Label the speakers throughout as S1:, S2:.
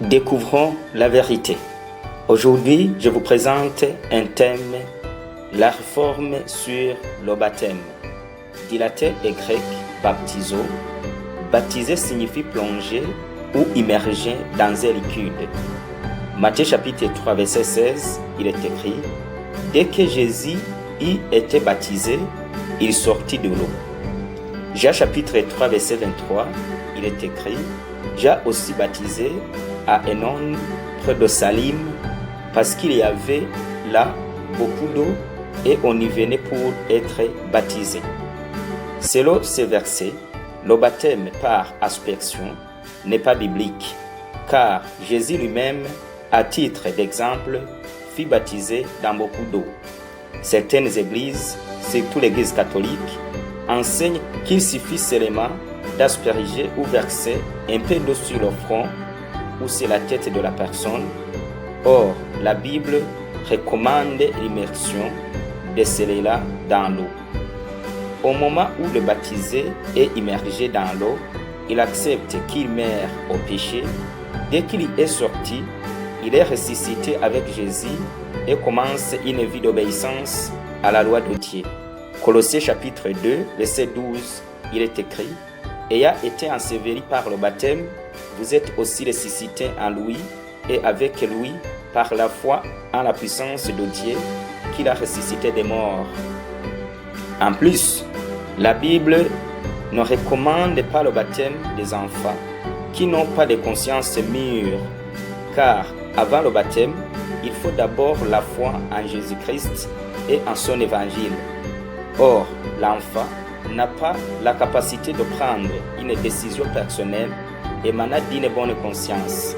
S1: Découvrons la vérité. Aujourd'hui, je vous présente un thème, la réforme sur le baptême. Du latin et grec, baptizo. Baptiser signifie plonger ou immerger dans un liquide. Matthieu chapitre 3, verset 16, il est écrit « Dès que Jésus y était baptisé, il sortit de l'eau. » Jean chapitre 3, verset 23, il est écrit « Jean aussi baptisé à Enon, près de Salim, parce qu'il y avait là beaucoup d'eau et on y venait pour être baptisé. » Selon ces versets, le baptême par aspersion n'est pas biblique, car Jésus lui-même, à titre d'exemple, fut baptisé dans beaucoup d'eau. Certaines églises, surtout l'église catholique, enseignent qu'il suffit seulement d'asperger ou verser un peu d'eau sur le front ou sur la tête de la personne. Or, la Bible recommande l'immersion de celui-là dans l'eau. Au moment où le baptisé est immergé dans l'eau, il accepte qu'il meurt au péché. Dès qu'il est sorti, il est ressuscité avec Jésus et commence une vie d'obéissance à la loi de Dieu. Colossiens chapitre 2, verset 12, il est écrit « Ayant été enseveli par le baptême, vous êtes aussi ressuscités en lui et avec lui par la foi en la puissance de Dieu qui l'a ressuscité des morts. » En plus, la Bible ne recommande pas le baptême des enfants qui n'ont pas de conscience mûre, car avant le baptême, il faut d'abord la foi en Jésus-Christ et en son évangile. Or, l'enfant n'a pas la capacité de prendre une décision personnelle émanant d'une bonne conscience.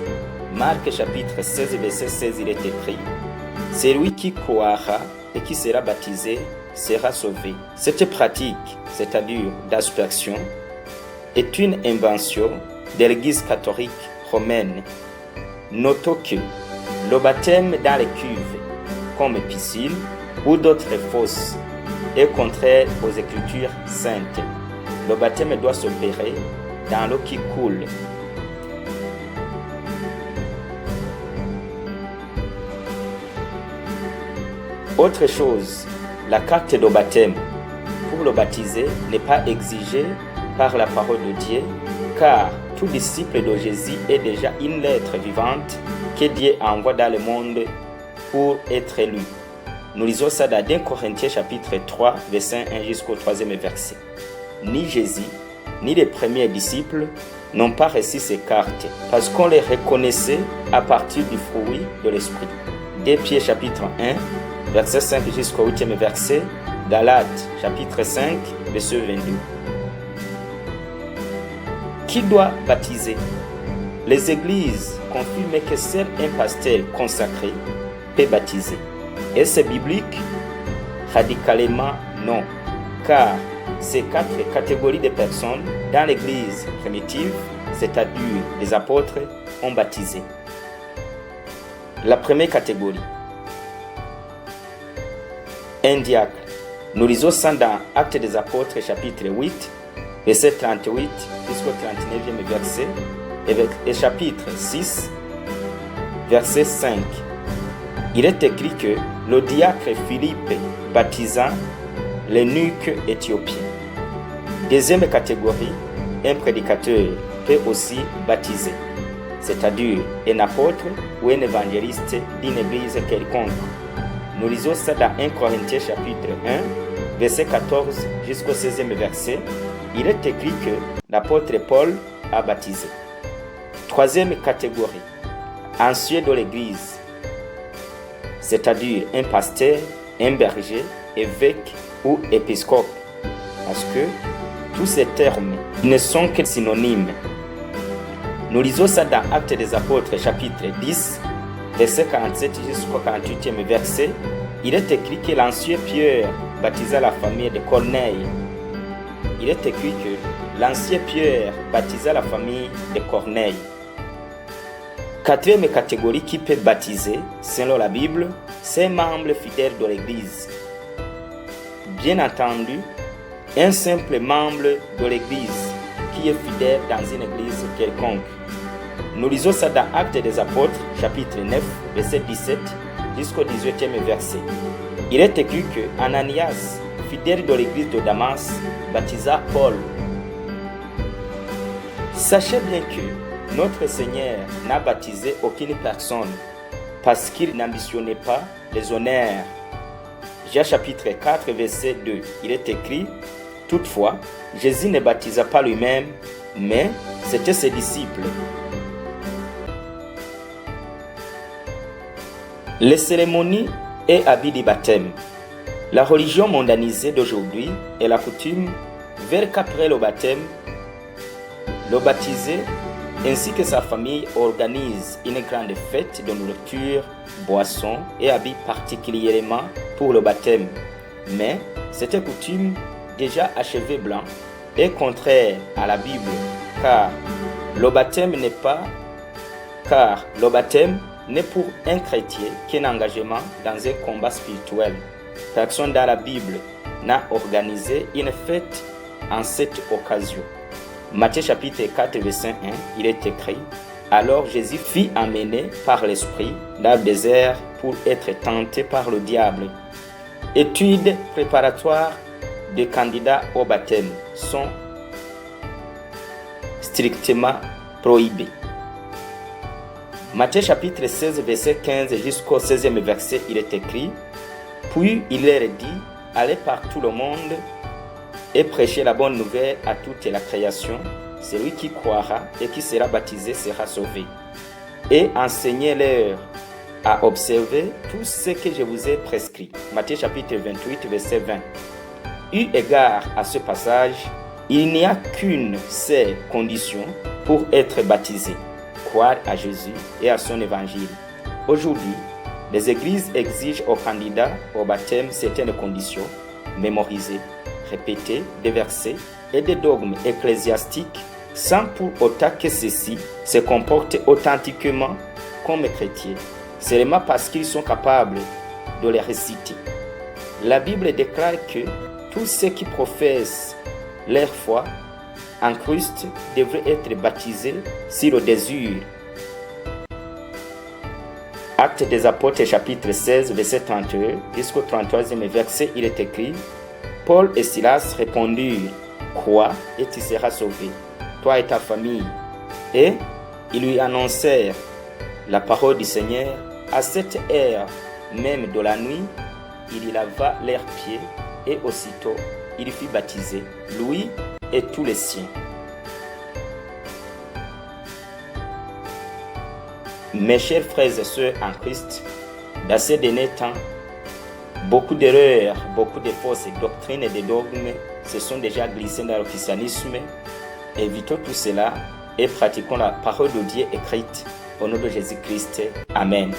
S1: Marc chapitre 16, verset 16, il est écrit « Celui qui croira et qui sera baptisé sera sauvé. » Cette pratique, c'est-à-dire d'aspersion, est une invention de l'Église catholique romaine. Notons que le baptême dans les cuves, comme piscine ou d'autres fosses, est contraire aux Écritures saintes. Le baptême doit s'opérer dans l'eau qui coule. Autre chose, la carte de baptême pour le baptisé n'est pas exigée par la parole de Dieu, car tout disciple de Jésus est déjà une lettre vivante que Dieu envoie dans le monde pour être lu. Nous lisons ça dans 1 Corinthiens chapitre 3, verset 1 jusqu'au 3e verset. Ni Jésus, ni les premiers disciples n'ont pas reçu ces cartes, parce qu'on les reconnaissait à partir du fruit de l'Esprit. 2 Pierre chapitre 1, verset 5 jusqu'au 8e verset, Galates chapitre 5, verset 22. Qui doit baptiser? Les églises confirment que seul un pasteur consacré peut baptiser. Est-ce biblique? Radicalement non, car ces 4 catégories de personnes dans l'église primitive, c'est-à-dire les apôtres, ont baptisé. La première catégorie, un diacre. Nous lisons ça dans Actes des Apôtres chapitre 8, verset 38 jusqu'au 39e verset, et chapitre 6, verset 5. Il est écrit que le diacre Philippe baptisant l'eunuque éthiopien. Deuxième catégorie, un prédicateur peut aussi baptiser, c'est-à-dire un apôtre ou un évangéliste d'une église quelconque. Nous lisons ça dans 1 Corinthiens chapitre 1, verset 14 jusqu'au 16e verset. Il est écrit que l'apôtre Paul a baptisé. Troisième catégorie, ancien de l'église, c'est-à-dire un pasteur, un berger, évêque ou épiscope, parce que tous ces termes ne sont que synonymes. Nous lisons ça dans Actes des Apôtres chapitre 10, verset 47 jusqu'au 48e verset. Il est écrit que l'ancien Pierre baptisa la famille de Corneille. Il est écrit que l'ancien Pierre baptisa la famille de Corneille. Quatrième catégorie qui peut baptiser, selon la Bible, c'est un membre fidèle de l'Église. Bien entendu, un simple membre de l'Église qui est fidèle dans une église quelconque Nous lisons ça dans Actes des Apôtres, chapitre 9, verset 17 jusqu'au 18e verset. Il est écrit que Ananias, fidèle de l'église de Damas, baptisa Paul. Sachez bien que notre Seigneur n'a baptisé aucune personne parce qu'il n'ambitionnait pas les honneurs. Jean chapitre 4, verset 2, il est écrit « Toutefois, Jésus ne baptisa pas lui-même, mais c'étaient ses disciples. » Les cérémonies et habits du baptême. La religion mondanisée d'aujourd'hui est la coutume vers qu'après le baptême, le baptisé ainsi que sa famille organisent une grande fête de nourriture, boissons et habits particulièrement pour le baptême. Mais cette coutume, déjà achevée blanc, est contraire à la Bible, car le baptême n'est pour un chrétien qu'un engagement dans un combat spirituel. Personne dans la Bible n'a organisé une fête en cette occasion. Matthieu chapitre 4, verset 1, il est écrit « Alors Jésus fut amené par l'Esprit dans le désert pour être tenté par le diable. » Études préparatoires des candidats au baptême sont strictement prohibées. Matthieu chapitre 16, verset 15 jusqu'au 16e verset, il est écrit « Puis il leur dit, allez par tout le monde et prêchez la bonne nouvelle à toute la création. Celui qui croira et qui sera baptisé sera sauvé. Et enseignez-leur à observer tout ce que je vous ai prescrit. » Matthieu chapitre 28, verset 20. Eu égard à ce passage, il n'y a qu'une seule condition pour être baptisé: croire à Jésus et à son évangile. Aujourd'hui, les églises exigent aux candidats au baptême certaines conditions, mémorisées, répéter des versets et des dogmes ecclésiastiques sans pour autant que ceux-ci se comportent authentiquement comme chrétiens, seulement parce qu'ils sont capables de les réciter. La Bible déclare que tous ceux qui professent leur foi en Christ devraient être baptisés si le désir. Actes des Apôtres chapitre 16 verset 31 jusqu'au 33e verset, il est écrit: Paul et Silas répondirent: crois et tu seras sauvé, toi et ta famille. Et ils lui annoncèrent la parole du Seigneur. À cette heure même de la nuit, il y lava leurs pieds et aussitôt il fut baptisé, lui et tous les siens. Mes chers frères et sœurs en Christ, dans ces derniers temps, beaucoup d'erreurs, beaucoup de fausses doctrines et de dogmes se sont déjà glissés dans le christianisme. Évitons tout cela et pratiquons la parole de Dieu écrite au nom de Jésus-Christ. Amen.